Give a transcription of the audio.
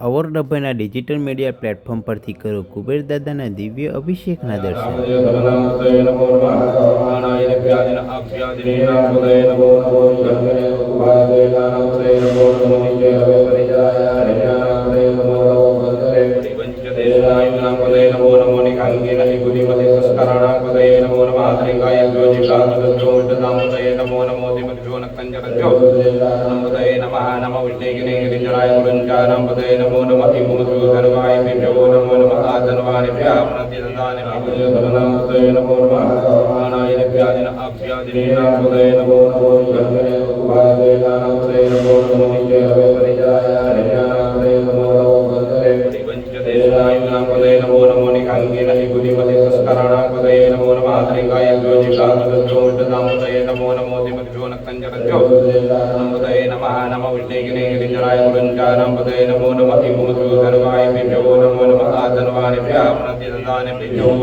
અવરડભના digital media platform પરથી કરો કુબેર દાદાના દિવ્ય અભિષેકના દર્શન। नमो विष्णुगिरिगिरिजनाय गुरुञ्जानाम्पदये नमो नमः हिमोऽधर्वाय नमो नमः आधर्वाणिभ्यः पुनर्दिदानेभ्यः नमो नमः आनायनिभ्यादिन आभ्यादिनाम्पदये नमो नमो विष्णुगिरिगिरिजनाय नमो नमः हिमोऽधर्वाय नमो नमः पंचदेशायुनाम्पदये नमो नमो निकाङ्गेन हिगुदिमति संस्करणाम्पदये नमो नमः आधरिकाय ज्योतिषाम्पदये नमो नमो दिमतिभ्यो नक्तञ्जलभ्यो नमोदये नमः नमो विष्णुगिरिगिरिजनाय गुरुञ्जानाम्पदये नमो नमः हिमोऽधर्वाय नमो नमः आधर्वाणिभ्यः पुनर्दिदानेभ्यः